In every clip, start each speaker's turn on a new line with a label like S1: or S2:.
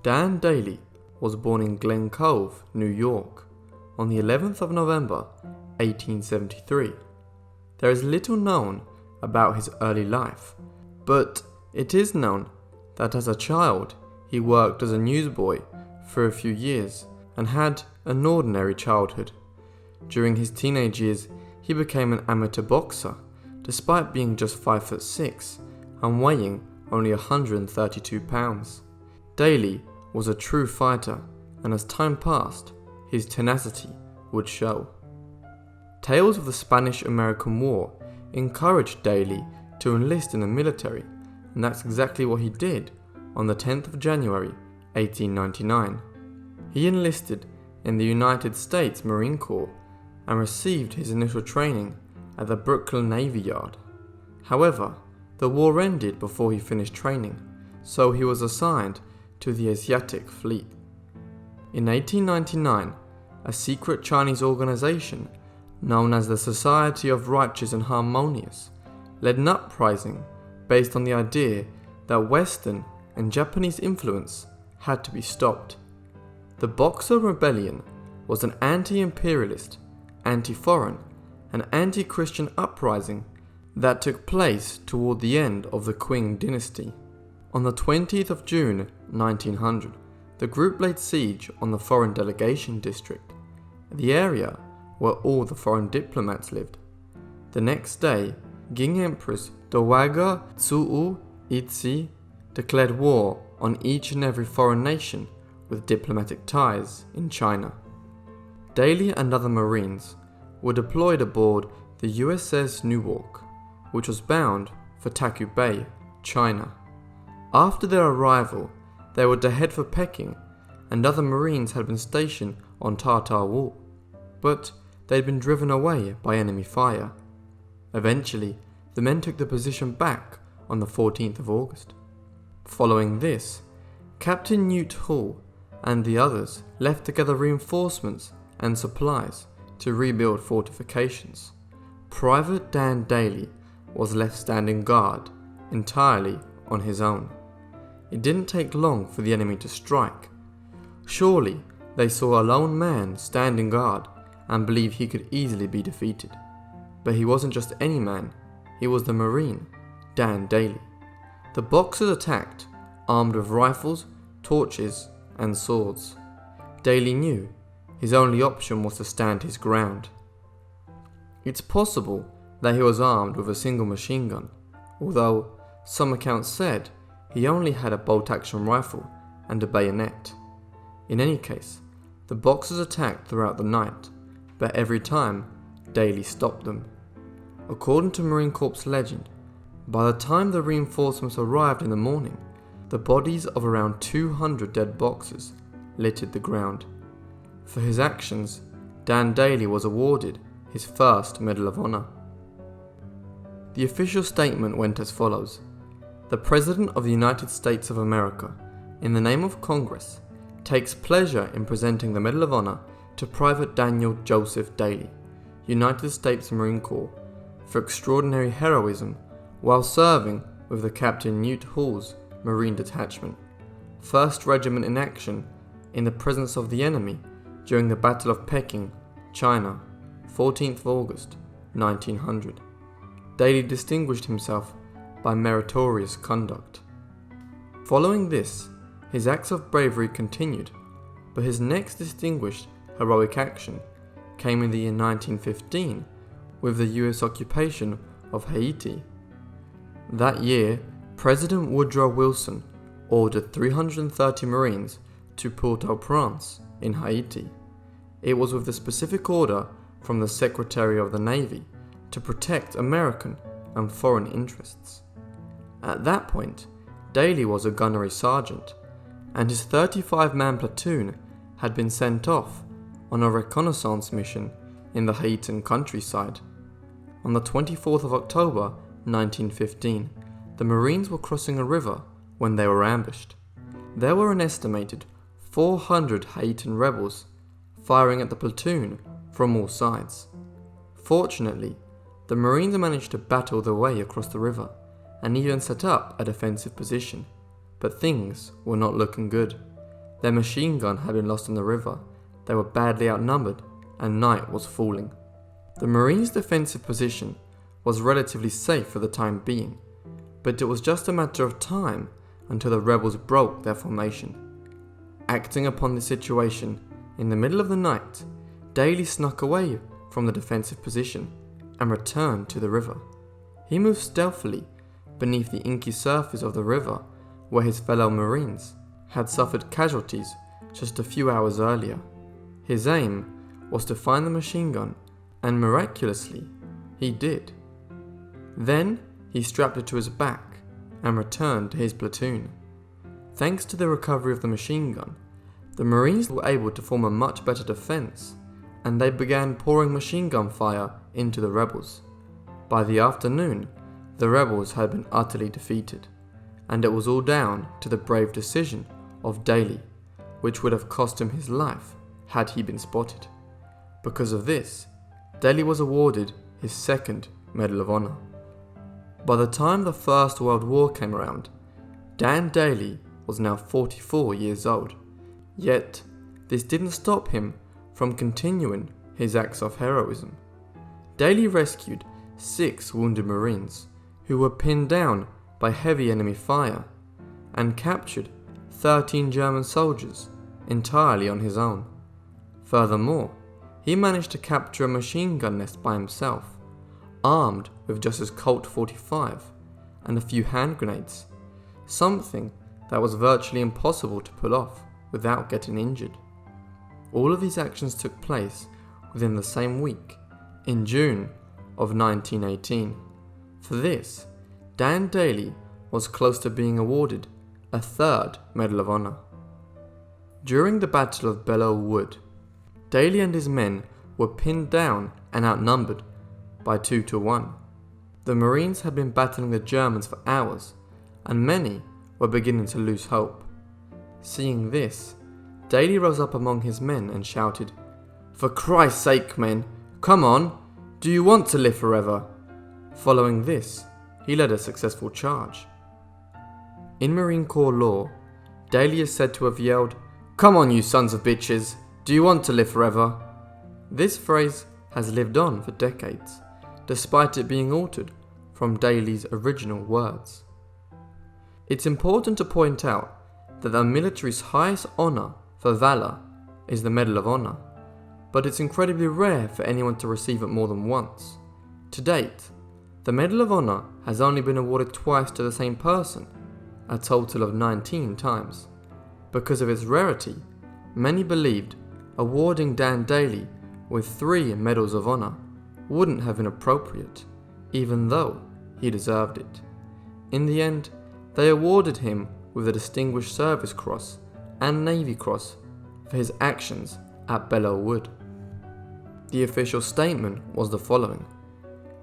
S1: Dan Daly was born in Glen Cove, New York, on the 11th of November, 1873. There is little known about his early life, but it is known that as a child he worked as a newsboy for a few years and had an ordinary childhood. During his teenage years, he became an amateur boxer, despite being just 5'6" and weighing only 132 pounds. Daly was a true fighter, and as time passed, his tenacity would show. Tales of the Spanish-American War encouraged Daly to enlist in the military, and that's exactly what he did on the 10th of January, 1899. He enlisted in the United States Marine Corps and received his initial training at the Brooklyn Navy Yard. However, the war ended before he finished training, so he was assigned to the Asiatic Fleet. In 1899, a secret Chinese organization known as the Society of Righteous and Harmonious led an uprising based on the idea that Western and Japanese influence had to be stopped. The Boxer Rebellion was an anti-imperialist, anti-foreign, and anti-Christian uprising that took place toward the end of the Qing dynasty. On the 20th of June 1900, the group laid siege on the foreign delegation district, the area where all the foreign diplomats lived. The next day, Qing Empress Dowager Zhou Yizhi declared war on each and every foreign nation with diplomatic ties in China. Daly and other Marines were deployed aboard the USS Newark, which was bound for Taku Bay, China. After their arrival, they were to head for Peking, and other Marines had been stationed on Tartar Wall, but they had been driven away by enemy fire. Eventually, the men took the position back on the 14th of August. Following this, Captain Newt Hall and the others left to gather reinforcements and supplies to rebuild fortifications. Private Dan Daly was left standing guard entirely on his own. It didn't take long for the enemy to strike. Surely they saw a lone man standing guard and believed he could easily be defeated. But he wasn't just any man, he was the Marine, Dan Daly. The Boxers attacked, armed with rifles, torches, and swords. Daly knew his only option was to stand his ground. It's possible that he was armed with a single machine gun, although some accounts said he only had a bolt-action rifle and a bayonet. In any case, the Boxers attacked throughout the night, but every time, Daly stopped them. According to Marine Corps legend, by the time the reinforcements arrived in the morning, the bodies of around 200 dead Boxers littered the ground. For his actions, Dan Daly was awarded his first Medal of Honor. The official statement went as follows: "The President of the United States of America, in the name of Congress, takes pleasure in presenting the Medal of Honor to Private Daniel Joseph Daly, United States Marine Corps, for extraordinary heroism while serving with the Captain Newt Hall's Marine Detachment, 1st Regiment in action in the presence of the enemy during the Battle of Peking, China, 14th of August, 1900. Daly distinguished himself by meritorious conduct." Following this, his acts of bravery continued, but his next distinguished heroic action came in the year 1915 with the US occupation of Haiti. That year, President Woodrow Wilson ordered 330 Marines to Port-au-Prince in Haiti. It was with the specific order from the Secretary of the Navy to protect American and foreign interests. At that point, Daly was a gunnery sergeant, and his 35-man platoon had been sent off on a reconnaissance mission in the Haitian countryside. On the 24th of October, 1915, the Marines were crossing a river when they were ambushed. There were an estimated 400 Haitian rebels firing at the platoon from all sides. Fortunately, the Marines managed to battle their way across the river and even set up a defensive position, but things were not looking good. Their machine gun had been lost in the river, they were badly outnumbered, and night was falling. The Marines' defensive position was relatively safe for the time being, but it was just a matter of time until the rebels broke their formation. Acting upon this situation, in the middle of the night, Daly snuck away from the defensive position and returned to the river. He moved stealthily beneath the inky surface of the river where his fellow Marines had suffered casualties just a few hours earlier. His aim was to find the machine gun, and miraculously, he did. Then he strapped it to his back and returned to his platoon. Thanks to the recovery of the machine gun, the Marines were able to form a much better defense, and they began pouring machine gun fire into the rebels. By the afternoon, the rebels had been utterly defeated, and it was all down to the brave decision of Daly, which would have cost him his life had he been spotted. Because of this, Daly was awarded his second Medal of Honor. By the time the First World War came around, Dan Daly was now 44 years old. Yet, this didn't stop him from continuing his acts of heroism. Daly rescued 6 wounded Marines who were pinned down by heavy enemy fire, and captured 13 German soldiers entirely on his own. Furthermore, he managed to capture a machine gun nest by himself, armed with just his Colt 45 and a few hand grenades, something that was virtually impossible to pull off without getting injured. All of these actions took place within the same week, in June of 1918. For this, Dan Daly was close to being awarded a third Medal of Honor. During the Battle of Belleau Wood, Daly and his men were pinned down and outnumbered by 2-1. The Marines had been battling the Germans for hours, and many were beginning to lose hope. Seeing this, Daly rose up among his men and shouted, "For Christ's sake, men, come on! Do you want to live forever?" Following this, he led a successful charge. In Marine Corps lore, Daly is said to have yelled, "Come on, you sons of bitches! Do you want to live forever?" This phrase has lived on for decades, despite it being altered from Daly's original words. It's important to point out that the military's highest honour for valour is the Medal of Honor, but it's incredibly rare for anyone to receive it more than once. To date, the Medal of Honor has only been awarded twice to the same person, a total of 19 times. Because of its rarity, many believed awarding Dan Daly with 3 Medals of Honor wouldn't have been appropriate, even though he deserved it. In the end, they awarded him with the Distinguished Service Cross and Navy Cross for his actions at Belleau Wood. The official statement was the following: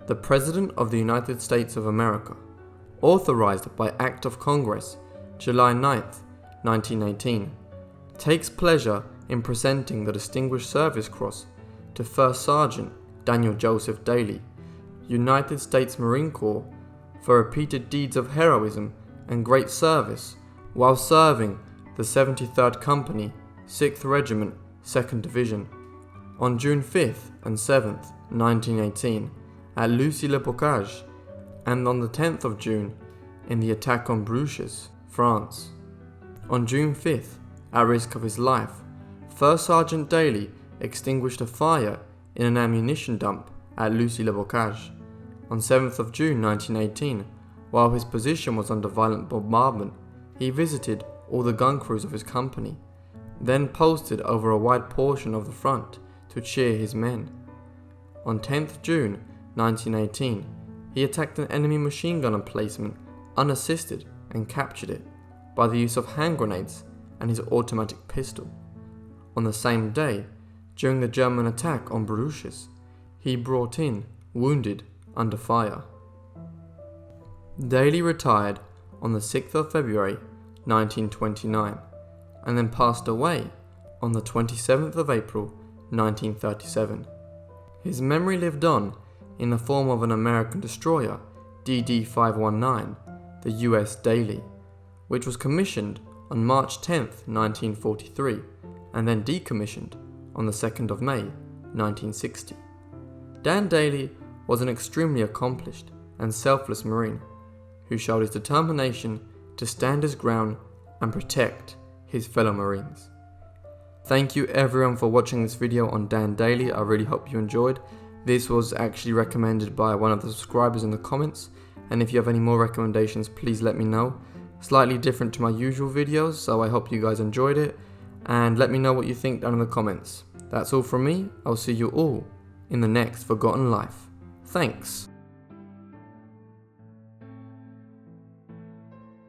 S1: "The President of the United States of America, authorized by Act of Congress, July 9th, 1918, takes pleasure in presenting the Distinguished Service Cross to First Sergeant Daniel Joseph Daly, United States Marine Corps, for repeated deeds of heroism and great service while serving the 73rd Company, 6th Regiment, 2nd Division, on June 5th and 7th, 1918, at Lucy-le-Bocage, and on the 10th of June in the attack on Bruges, France. On June 5th, at risk of his life, First Sergeant Daly extinguished a fire in an ammunition dump at Lucy-le-Bocage. On 7th of June 1918, while his position was under violent bombardment, he visited all the gun crews of his company, then posted over a wide portion of the front to cheer his men. On 10th June 1918, he attacked an enemy machine gun emplacement unassisted and captured it by the use of hand grenades and his automatic pistol. On the same day, during the German attack on Bruges, he brought in wounded under fire. Daly retired on the 6th of February 1929 and then passed away on the 27th of April 1937. His memory lived on in the form of an American destroyer, DD-519, the US Daly, which was commissioned on March 10th, 1943, and then decommissioned on the 2nd of May, 1960. Dan Daly was an extremely accomplished and selfless Marine who showed his determination to stand his ground and protect his fellow Marines. Thank you everyone for watching this video on Dan Daly. I really hope you enjoyed. This was actually recommended by one of the subscribers in the comments, and if you have any more recommendations, please let me know. Slightly different to my usual videos, so I hope you guys enjoyed it, and let me know what you think down in the comments. That's all from me. I'll see you all in the next Forgotten Life. Thanks.